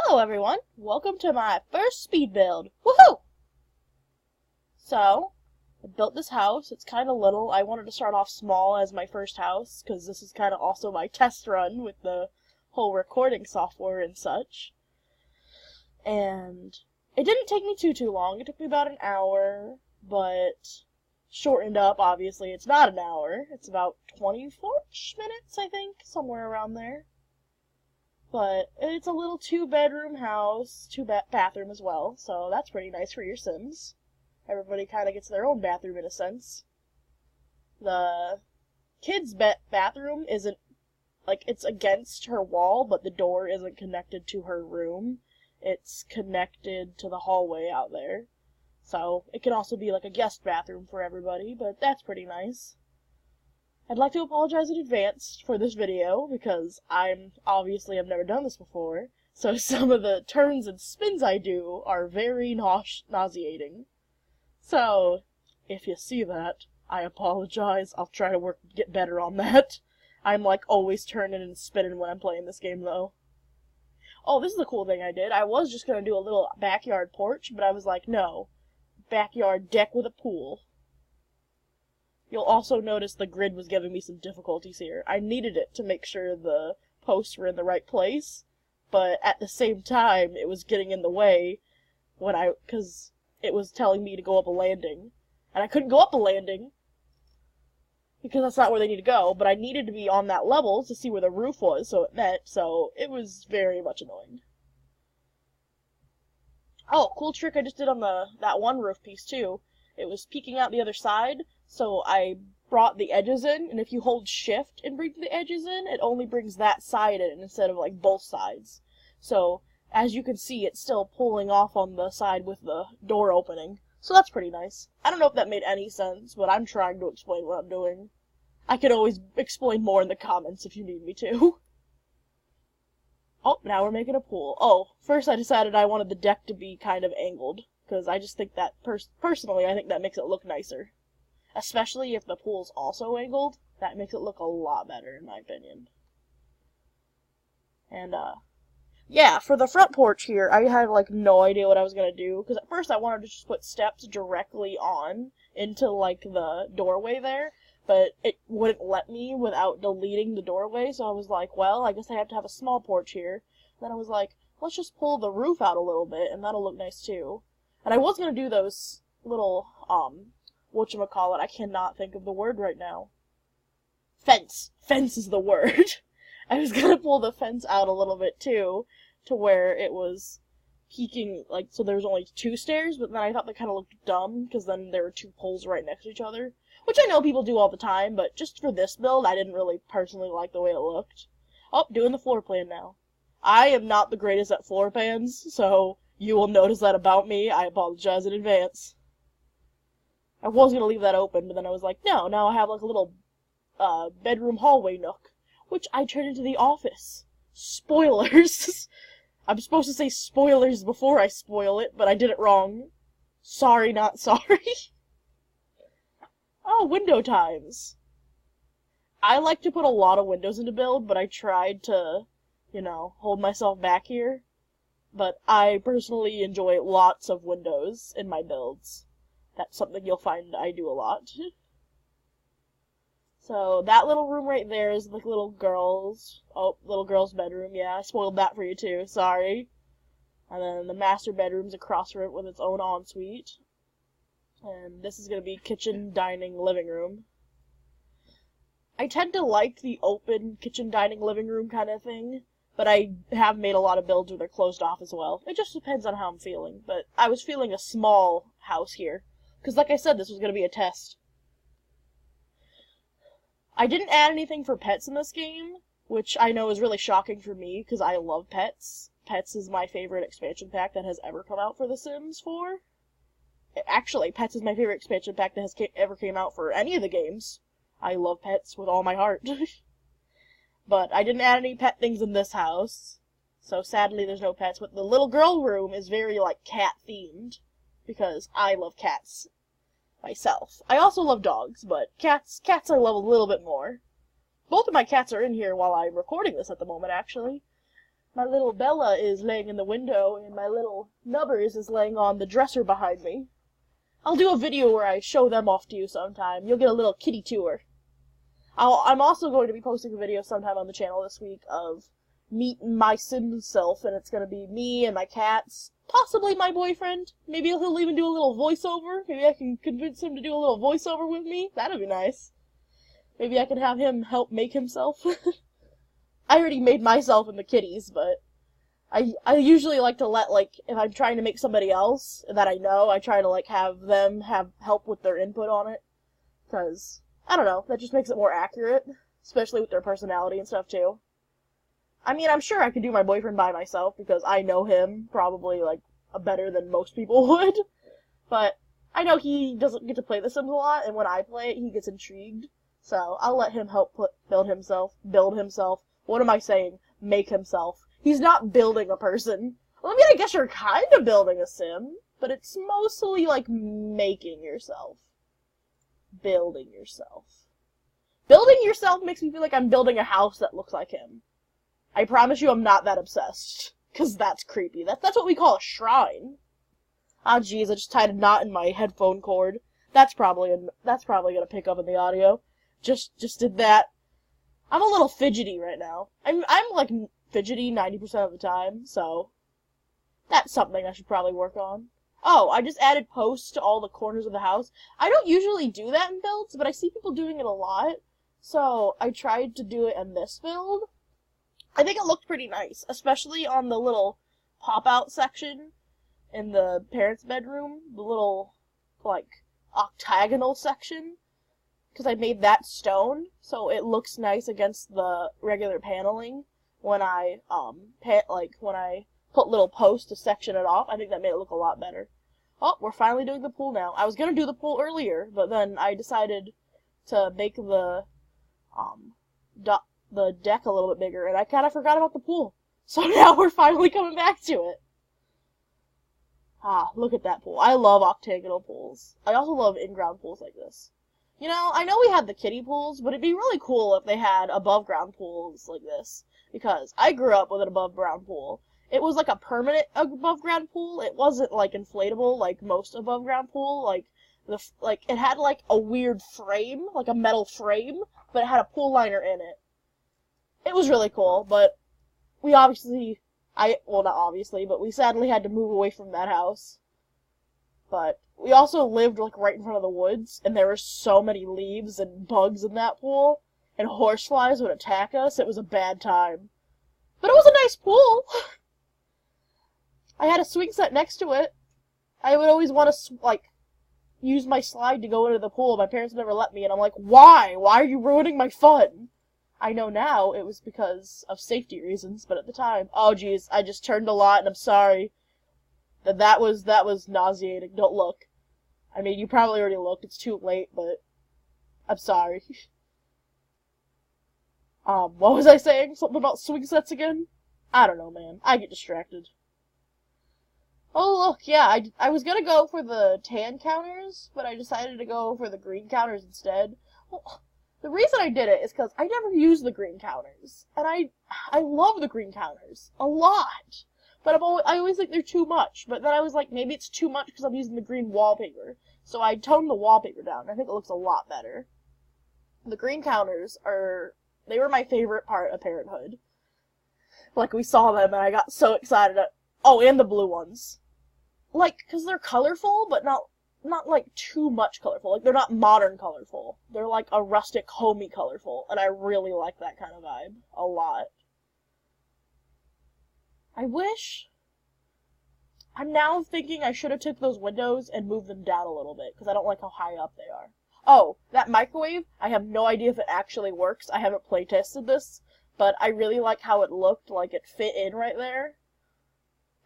Hello everyone, welcome to my first speed build. Woohoo! So, I built this house. It's kind of little. I wanted to start off small as my first house, because this is kind of also my test run with the whole recording software and such. And it didn't take me too long. It took me about an hour, but shortened up, obviously. It's not an hour. It's about 24-ish minutes, I think, somewhere around there. But it's a little 2-bedroom house, 2-bathroom as well, so that's pretty nice for your Sims. Everybody kind of gets their own bathroom in a sense. The kid's bathroom isn't, like, it's against her wall, but the door isn't connected to her room. It's connected to the hallway out there. So it can also be like a guest bathroom for everybody, but that's pretty nice. I'd like to apologize in advance for this video, because I've never done this before, so some of the turns and spins I do are very nauseating. So, if you see that, I apologize. I'll try to get better on that. I'm like always turning and spinning when I'm playing this game though. Oh, this is a cool thing I did. I was just gonna do a little backyard porch, but I was like, no. Backyard deck with a pool. You'll also notice the grid was giving me some difficulties here. I needed it to make sure the posts were in the right place, but at the same time, it was getting in the way because it was telling me to go up a landing. And I couldn't go up a landing, because that's not where they need to go, but I needed to be on that level to see where the roof was, so it was very much annoying. Oh, cool trick I just did on that one roof piece, too. It was peeking out the other side, so I brought the edges in, and if you hold shift and bring the edges in, it only brings that side in instead of, like, both sides. So, as you can see, it's still pulling off on the side with the door opening. So that's pretty nice. I don't know if that made any sense, but I'm trying to explain what I'm doing. I can always explain more in the comments if you need me to. Oh, now we're making a pool. Oh, first I decided I wanted the deck to be kind of angled, because I just think that, personally, I think that makes it look nicer. Especially if the pool's also angled, that makes it look a lot better, in my opinion. And, yeah, for the front porch here, I had, like, no idea what I was gonna do, because at first I wanted to just put steps directly on into, like, the doorway there, but it wouldn't let me without deleting the doorway, so I was like, well, I guess I have to have a small porch here. Then I was like, let's just pull the roof out a little bit, and that'll look nice, too. And I was gonna do those little, whatchamacallit, I cannot think of the word right now. Fence. Fence is the word. I was gonna pull the fence out a little bit, too, to where it was peeking, like, so there was only 2 stairs, but then I thought that kind of looked dumb, because then there were 2 poles right next to each other. Which I know people do all the time, but just for this build, I didn't really personally like the way it looked. Oh, doing the floor plan now. I am not the greatest at floor plans, so you will notice that about me. I apologize in advance. I was gonna leave that open, but then I was like, no, now I have like a little, bedroom hallway nook, which I turned into the office. Spoilers! I'm supposed to say spoilers before I spoil it, but I did it wrong. Sorry, not sorry. Oh, window times. I like to put a lot of windows into build, but I tried to, hold myself back here. But I personally enjoy lots of windows in my builds. That's something you'll find I do a lot. So, that little room right there is the little girl's bedroom. Yeah, I spoiled that for you too, sorry. And then the master bedroom's across from it with its own ensuite. And this is going to be kitchen, dining, living room. I tend to like the open kitchen, dining, living room kind of thing, but I have made a lot of builds where they're closed off as well. It just depends on how I'm feeling, but I was feeling a small house here, because like I said, this was going to be a test. I didn't add anything for pets in this game, which I know is really shocking for me, because I love pets. Pets is my favorite expansion pack that has ever come out for The Sims 4. Actually, Pets is my favorite expansion pack that has ever came out for any of the games. I love pets with all my heart. But I didn't add any pet things in this house, so sadly there's no pets. But the little girl room is very, like, cat-themed, because I love cats myself. I also love dogs, but cats I love a little bit more. Both of my cats are in here while I'm recording this at the moment, actually. my little Bella is laying in the window, and my little Nubbers is laying on the dresser behind me. I'll do a video where I show them off to you sometime. You'll get a little kitty tour. I'm also going to be posting a video sometime on the channel this week of meeting my Sims self, and it's going to be me and my cats, possibly my boyfriend. Maybe he'll even do a little voiceover. Maybe I can convince him to do a little voiceover with me. That'd be nice. Maybe I can have him help make himself. I already made myself and the kitties, but I usually like to let, like, if I'm trying to make somebody else that I know, I try to, like, have them have help with their input on it. Because, I don't know, that just makes it more accurate. Especially with their personality and stuff, too. I mean, I'm sure I could do my boyfriend by myself, because I know him probably, like, better than most people would. But I know he doesn't get to play The Sims a lot, and when I play it, he gets intrigued. So, I'll let him help build himself. What am I saying? Make himself. He's not building a person. Well, I mean, I guess you're kind of building a sim, but it's mostly like making yourself. Building yourself. Building yourself makes me feel like I'm building a house that looks like him. I promise you I'm not that obsessed. Because that's creepy. That's what we call a shrine. Ah, jeez, I just tied a knot in my headphone cord. That's probably gonna pick up in the audio. Just did that. I'm a little fidgety right now. I'm like fidgety 90% of the time, so that's something I should probably work on. Oh, I just added posts to all the corners of the house. I don't usually do that in builds, but I see people doing it a lot, so I tried to do it in this build. I think it looked pretty nice, especially on the little pop-out section in the parents' bedroom, the little, like, octagonal section. Because I made that stone, so it looks nice against the regular paneling when I, when I put little posts to section it off. I think that made it look a lot better. Oh, we're finally doing the pool now. I was gonna do the pool earlier, but then I decided to make the deck a little bit bigger, and I kind of forgot about the pool. So now we're finally coming back to it. Ah, look at that pool. I love octagonal pools. I also love in-ground pools like this. You know, I know we had the kiddie pools, but it'd be really cool if they had above-ground pools like this. Because I grew up with an above-ground pool. It was like a permanent above-ground pool. It wasn't, like, inflatable like most above-ground pool. It had, like, a weird frame, like a metal frame, but it had a pool liner in it. It was really cool, but we obviously... well, not obviously, but we sadly had to move away from that house. But we also lived, like, right in front of the woods, and there were so many leaves and bugs in that pool, and horseflies would attack us. It was a bad time. But it was a nice pool! I had a swing set next to it. I would always want to, like, use my slide to go into the pool. My parents never let me, and I'm like, why? Why are you ruining my fun? I know now it was because of safety reasons, but at the time... Oh, jeez, I just turned a lot, and I'm sorry. That was nauseating. Don't look. I mean, you probably already looked. It's too late, but I'm sorry. What was I saying? Something about swing sets again? I don't know, man. I get distracted. Oh, look, yeah, I was gonna go for the tan counters, but I decided to go for the green counters instead. Well, the reason I did it is because I never used the green counters, and I love the green counters a lot. But I always think they're too much. But then I was like, maybe it's too much because I'm using the green wallpaper. So I toned the wallpaper down. I think it looks a lot better. The green counters they were my favorite part of Parenthood. Like, we saw them and I got so excited. Oh, and the blue ones. Like, because they're colorful, but not like too much colorful. Like, they're not modern colorful. They're like a rustic, homey colorful. And I really like that kind of vibe a lot. I'm now thinking I should have took those windows and moved them down a little bit, because I don't like how high up they are. Oh, that microwave, I have no idea if it actually works. I haven't play tested this, but I really like how it looked, like it fit in right there.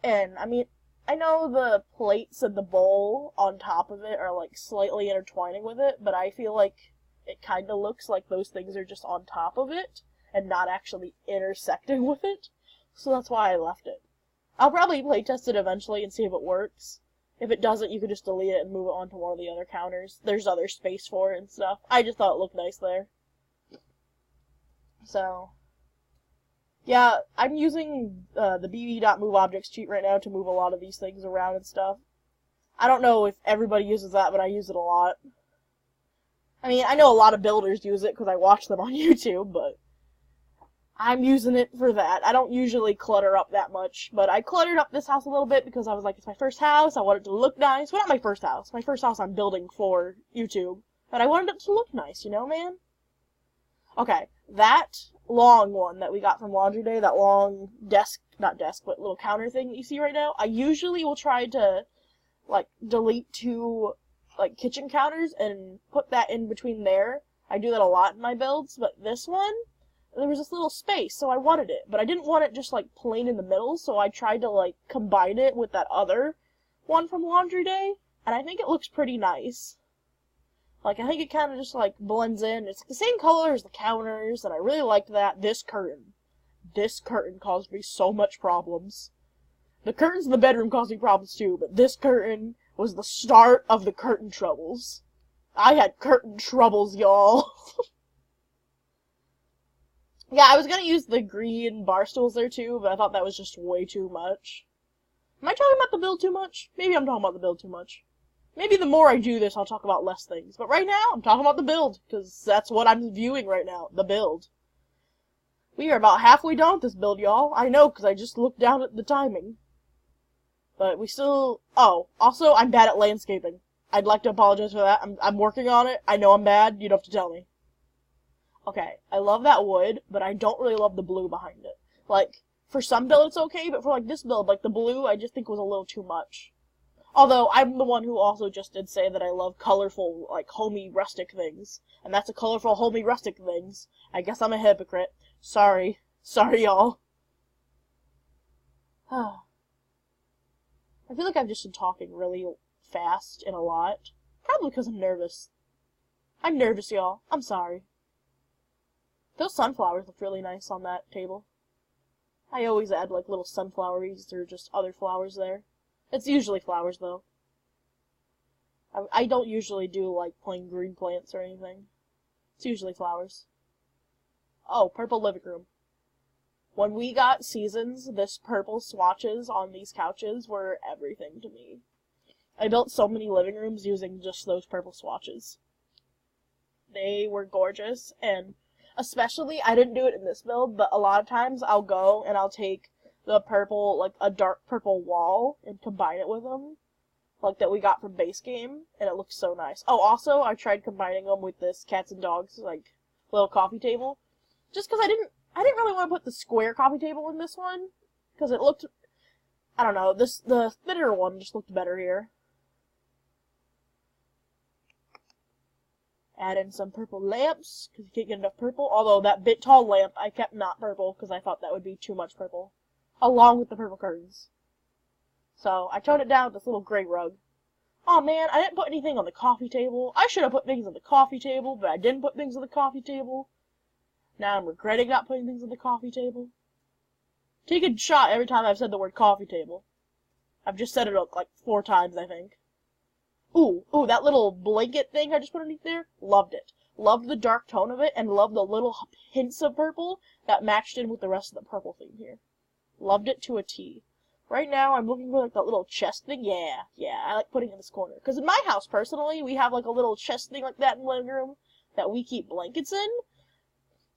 And, I mean, I know the plates and the bowl on top of it are, like, slightly intertwining with it, but I feel like it kind of looks like those things are just on top of it, and not actually intersecting with it. So that's why I left it. I'll probably playtest it eventually and see if it works. If it doesn't, you could just delete it and move it onto one of the other counters. There's other space for it and stuff. I just thought it looked nice there. So, Yeah, I'm using the bb.moveObjects cheat right now to move a lot of these things around and stuff. I don't know if everybody uses that, but I use it a lot. I mean, I know a lot of builders use it because I watch them on YouTube, but I'm using it for that. I don't usually clutter up that much, but I cluttered up this house a little bit because I was like, it's my first house, I want it to look nice. Well, not my first house. My first house I'm building for YouTube, but I wanted it to look nice, you know, man? Okay, that long one that we got from Laundry Day, that long desk, not desk, but little counter thing that you see right now, I usually will try to, like, delete two, like, kitchen counters and put that in between there. I do that a lot in my builds, but this one, there was this little space, so I wanted it. But I didn't want it just, like, plain in the middle, so I tried to, like, combine it with that other one from Laundry Day, and I think it looks pretty nice. Like, I think it kind of just, like, blends in. It's the same color as the counters, and I really liked that. This curtain caused me so much problems. The curtains in the bedroom caused me problems, too, but this curtain was the start of the curtain troubles. I had curtain troubles, y'all. Yeah, I was gonna use the green bar stools there, too, but I thought that was just way too much. Am I talking about the build too much? Maybe I'm talking about the build too much. Maybe the more I do this, I'll talk about less things. But right now, I'm talking about the build, because that's what I'm viewing right now, the build. We are about halfway done with this build, y'all. I know, because I just looked down at the timing. But we still... Oh, also, I'm bad at landscaping. I'd like to apologize for that. I'm working on it. I know I'm bad. You don't have to tell me. Okay, I love that wood, but I don't really love the blue behind it. Like, for some build it's okay, but for, like, this build, like, the blue I just think was a little too much. Although, I'm the one who also just did say that I love colorful, like, homey, rustic things. And that's a colorful, homey, rustic things. I guess I'm a hypocrite. Sorry. Sorry, y'all. I feel like I've just been talking really fast and a lot. Probably because I'm nervous. I'm nervous, y'all. I'm sorry. Those sunflowers look really nice on that table. I always add, like, little sunfloweries or just other flowers there. It's usually flowers, though. I don't usually do, like, plain green plants or anything. It's usually flowers. Oh, purple living room. When we got Seasons, this purple swatches on these couches were everything to me. I built so many living rooms using just those purple swatches. They were gorgeous, and especially, I didn't do it in this build, but a lot of times I'll go and I'll take the purple, like a dark purple wall, and combine it with them, like that we got from base game, and it looks so nice. Oh, also, I tried combining them with this cats and dogs, like, little coffee table, just because I didn't really want to put the square coffee table in this one, because it looked, I don't know, the thinner one just looked better here. Add in some purple lamps, because you can't get enough purple, although that bit tall lamp I kept not purple, because I thought that would be too much purple, along with the purple curtains. So, I toned it down with this little gray rug. Oh man, I didn't put anything on the coffee table. I should have put things on the coffee table, but I didn't put things on the coffee table. Now I'm regretting not putting things on the coffee table. Take a shot every time I've said the word coffee table. I've just said it like 4 times, I think. Ooh, that little blanket thing I just put underneath there, loved it. Loved the dark tone of it, and loved the little hints of purple that matched in with the rest of the purple theme here. Loved it to a T. Right now, I'm looking for, like, that little chest thing. Yeah, I like putting it in this corner. Because in my house, personally, we have, like, a little chest thing like that in the living room that we keep blankets in.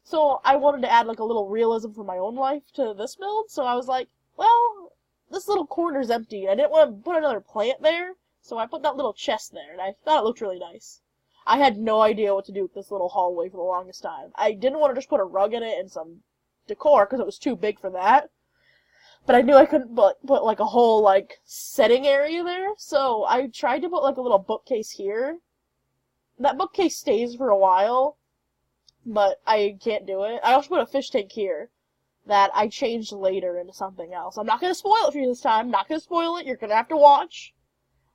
So I wanted to add, like, a little realism from my own life to this build, so I was like, well, this little corner's empty. I didn't want to put another plant there, so I put that little chest there, and I thought it looked really nice. I had no idea what to do with this little hallway for the longest time. I didn't want to just put a rug in it and some decor, because it was too big for that. But I knew I couldn't put like, a whole, like, setting area there, so I tried to put, like, a little bookcase here. That bookcase stays for a while, but I can't do it. I also put a fish tank here that I changed later into something else. I'm not going to spoil it for you this time. Not going to spoil it. You're going to have to watch.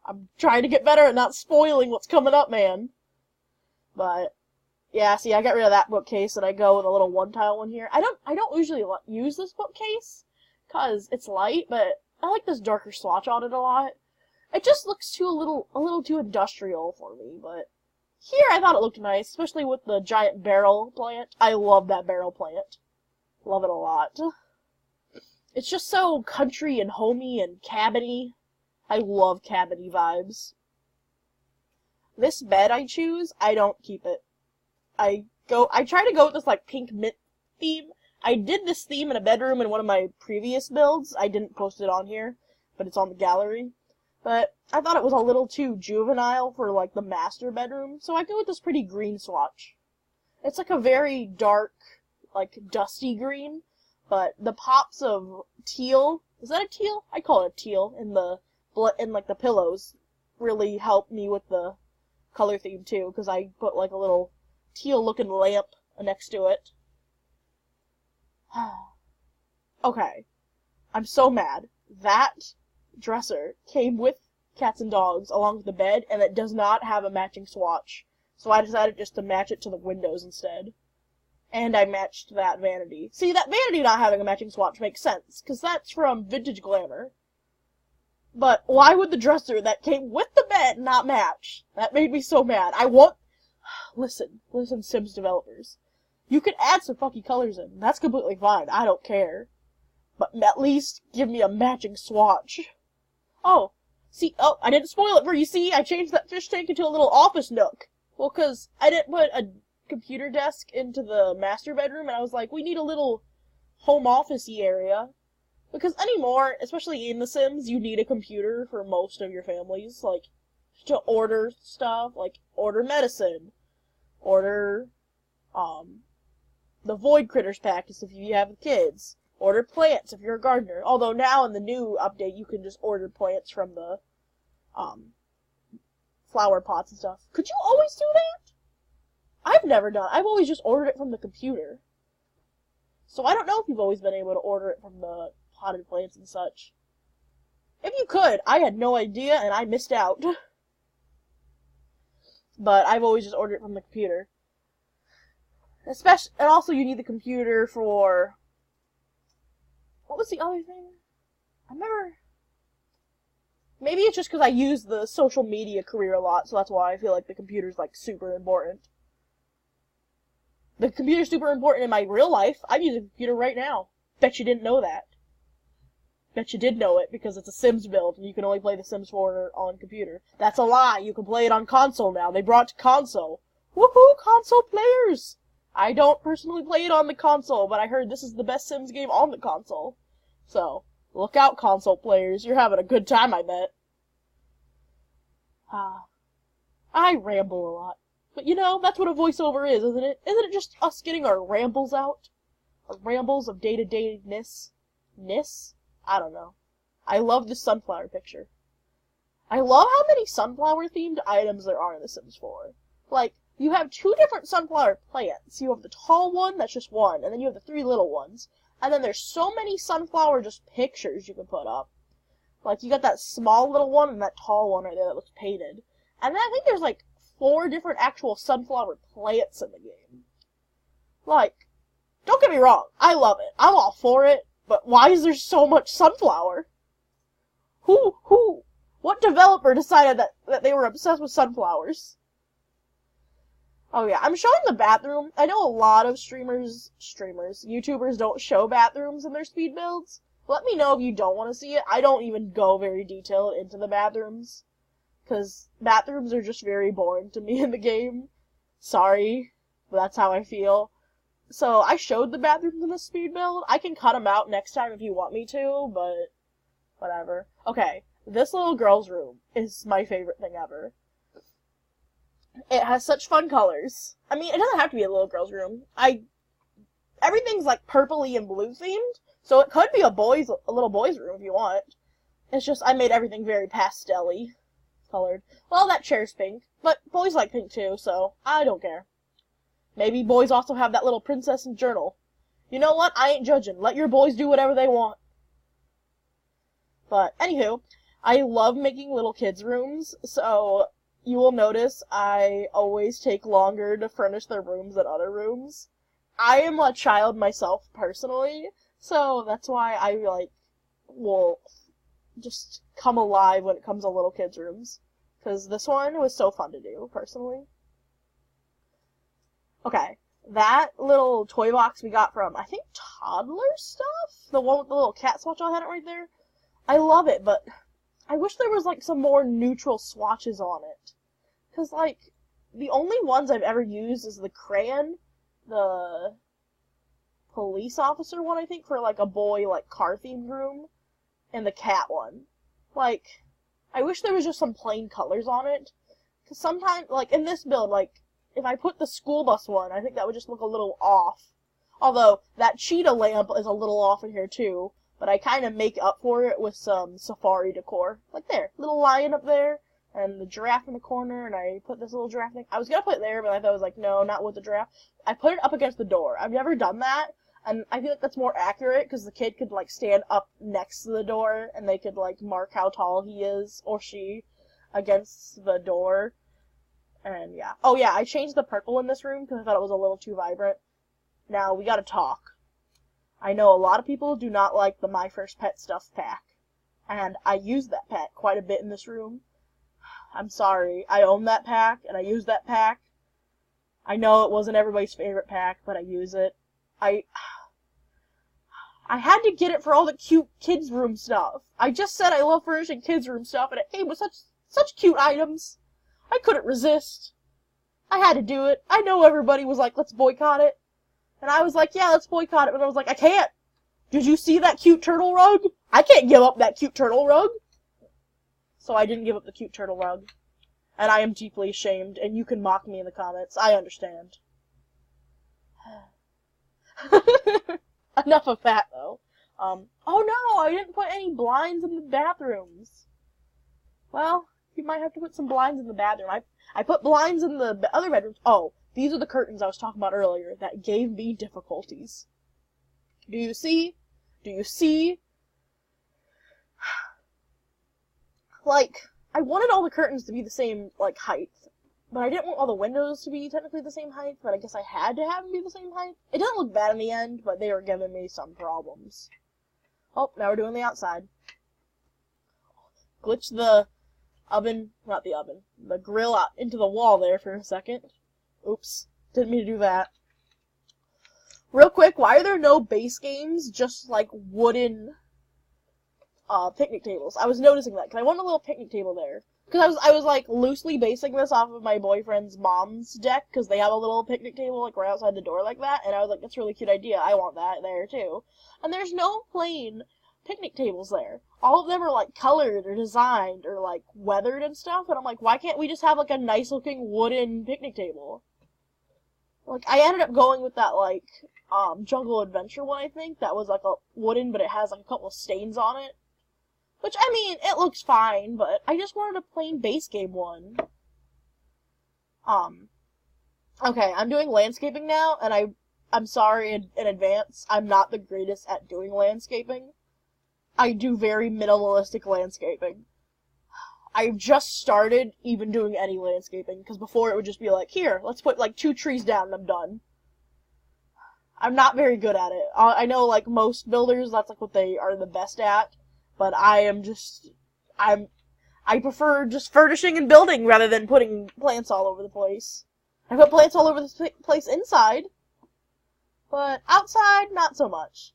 I'm trying to get better at not spoiling what's coming up, man. But, yeah, see, I got rid of that bookcase, and I go with a little one-tile one here. I don't usually use this bookcase, because it's light, but I like this darker swatch on it a lot. It just looks a little too industrial for me, but here I thought it looked nice, especially with the giant barrel plant. I love that barrel plant. Love it a lot. It's just so country and homey and cabiny. I love cabiny vibes. This bed I choose, I don't keep it. I try to go with this like pink mint theme. I did this theme in a bedroom in one of my previous builds. I didn't post it on here, but it's on the gallery. But I thought it was a little too juvenile for like the master bedroom, so I go with this pretty green swatch. It's like a very dark, like dusty green, but the pops of teal, is that a teal? I call it a teal, in like the pillows really help me with the color theme too, because I put like a little teal looking lamp next to it. Okay, I'm so mad. That dresser came with cats and dogs along with the bed, and it does not have a matching swatch. So I decided just to match it to the windows instead. And I matched that vanity. See, that vanity not having a matching swatch makes sense, because that's from Vintage Glamour. But why would the dresser that came with the bed not match? That made me so mad. Listen, Sims developers. You can add some funky colors in. That's completely fine. I don't care. But at least give me a matching swatch. Oh, I didn't spoil it for you. See, I changed that fish tank into a little office nook. Well, 'cause I didn't put a computer desk into the master bedroom, and I was like, we need a little home office-y area. Because anymore, especially in The Sims, you need a computer for most of your families, like, to order stuff, like, order medicine, order, the Void Critters pack if you have kids, order plants if you're a gardener. Although now in the new update, you can just order plants from the, flower pots and stuff. Could you always do that? I've always just ordered it from the computer. So I don't know if you've always been able to order it from the potted plants and such. If you could, I had no idea and I missed out. But I've always just ordered it from the computer. And also you need the computer for... What was the other thing? I remember... Maybe it's just because I use the social media career a lot, so that's why I feel like the computer's, like, super important. The computer's super important in my real life. I'm using a computer right now. Bet you didn't know that. Bet you did know it, because it's a Sims build, and you can only play The Sims 4 on computer. That's a lie. You can play it on console now. They brought it to console. Woohoo, console players! I don't personally play it on the console, but I heard this is the best Sims game on the console. So, look out, console players. You're having a good time, I bet. I ramble a lot. But you know, that's what a voiceover is, isn't it? Isn't it just us getting our rambles out? Our rambles of day-to-day-ness? I don't know. I love this sunflower picture. I love how many sunflower-themed items there are in The Sims 4. Like, you have 2 different sunflower plants. You have the tall one, that's just one, and then you have the 3 little ones. And then there's so many sunflower just pictures you can put up. Like, you got that small little one and that tall one right there that looks painted. And then I think there's, like, 4 different actual sunflower plants in the game. Like, don't get me wrong, I love it. I'm all for it, but why is there so much sunflower? What developer decided that they were obsessed with sunflowers? Oh yeah, I'm showing the bathroom. I know a lot of YouTubers don't show bathrooms in their speed builds. Let me know if you don't want to see it. I don't even go very detailed into the bathrooms, because bathrooms are just very boring to me in the game. Sorry, but that's how I feel. So I showed the bathrooms in the speed build. I can cut them out next time if you want me to, but whatever. Okay, this little girl's room is my favorite thing ever. It has such fun colors. I mean, it doesn't have to be a little girl's room. Everything's like purpley and blue themed, so it could be a little boy's room if you want. It's just I made everything very pastel-y colored. Well, that chair's pink, but boys like pink too, so I don't care. Maybe boys also have that little princess and journal. You know what? I ain't judging. Let your boys do whatever they want. But anywho, I love making little kids' rooms, so you will notice I always take longer to furnish their rooms than other rooms. I am a child myself, personally, so that's why I, will just come alive when it comes to little kids' rooms. Because this one was so fun to do, personally. Okay, that little toy box we got from, I think, Toddler Stuff? The one with the little cat swatch, I had it right there. I love it, but I wish there was, like, some more neutral swatches on it. Because, like, the only ones I've ever used is the crayon, the police officer one, I think, for, like, a boy, like, car-themed room, and the cat one. Like, I wish there was just some plain colors on it. Because sometimes, like, in this build, like, if I put the school bus one, I think that would just look a little off. Although, that cheetah lamp is a little off in here, too. But I kind of make up for it with some safari decor. Like there, little lion up there, and the giraffe in the corner, and I put this little giraffe thing. I was gonna put it there, but I thought I was like, no, not with the giraffe. I put it up against the door. I've never done that, and I feel like that's more accurate, because the kid could, like, stand up next to the door, and they could, like, mark how tall he is, or she, against the door. And yeah. Oh yeah, I changed the purple in this room, because I thought it was a little too vibrant. Now, we gotta talk. I know a lot of people do not like the My First Pet Stuff pack, and I use that pack quite a bit in this room. I'm sorry, I own that pack, and I use that pack. I know it wasn't everybody's favorite pack, but I use it. I had to get it for all the cute kids' room stuff. I just said I love furnishing kids' room stuff, and it came with such cute items. I couldn't resist. I had to do it. I know everybody was like, let's boycott it. And I was like, yeah, let's boycott it. But I was like, I can't. Did you see that cute turtle rug? I can't give up that cute turtle rug. So I didn't give up the cute turtle rug. And I am deeply ashamed, and you can mock me in the comments. I understand. Enough of that, though. Oh no, I didn't put any blinds in the bathrooms. Well, you might have to put some blinds in the bathroom. I put blinds in the other bedrooms. Oh, these are the curtains I was talking about earlier that gave me difficulties. Do you see? Do you see? Like, I wanted all the curtains to be the same, like, height. But I didn't want all the windows to be technically the same height, but I guess I had to have them be the same height. It doesn't look bad in the end, but they were giving me some problems. Oh, now we're doing the outside. Glitch the oven, not the oven, the grill out into the wall there for a second. Oops, didn't mean to do that. Real quick, why are there no base games, just like wooden picnic tables? I was noticing that, because I want a little picnic table there. Because I was like loosely basing this off of my boyfriend's mom's deck, because they have a little picnic table like right outside the door like that, and I was like, that's a really cute idea, I want that there too. And there's no plain picnic tables there. All of them are like colored or designed or like weathered and stuff, and I'm like, why can't we just have like a nice looking wooden picnic table? Like, I ended up going with that like Jungle Adventure one, I think, that was like a wooden, but it has like a couple of stains on it. Which, I mean, it looks fine, but I just wanted a plain base game one. Okay, I'm doing landscaping now, and I'm sorry in advance, I'm not the greatest at doing landscaping. I do very minimalistic landscaping. I've just started even doing any landscaping, because before it would just be like, here, let's put like 2 trees down and I'm done. I'm not very good at it. I know, like, most builders, that's like what they are the best at. But I prefer just furnishing and building rather than putting plants all over the place. I put plants all over the place inside, but outside, not so much.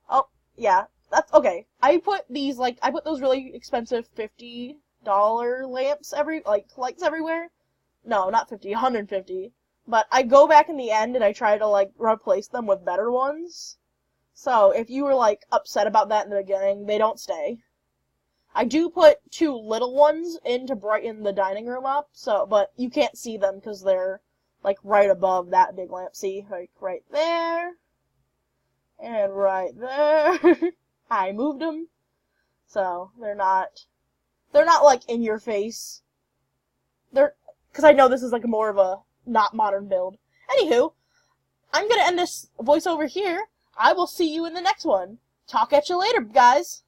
Oh, yeah, that's okay. I put those really expensive $50 lamps lights everywhere. No, not 50, 150. But I go back in the end and I try to, like, replace them with better ones. So, if you were, like, upset about that in the beginning, they don't stay. I do put 2 little ones in to brighten the dining room up, but you can't see them because they're, like, right above that big lamp. See? Like, right there. And right there. I moved them. So, they're not, like, in your face. Because I know this is, like, more of a not modern build. Anywho, I'm gonna end this voiceover here. I will see you in the next one. Talk at you later, guys.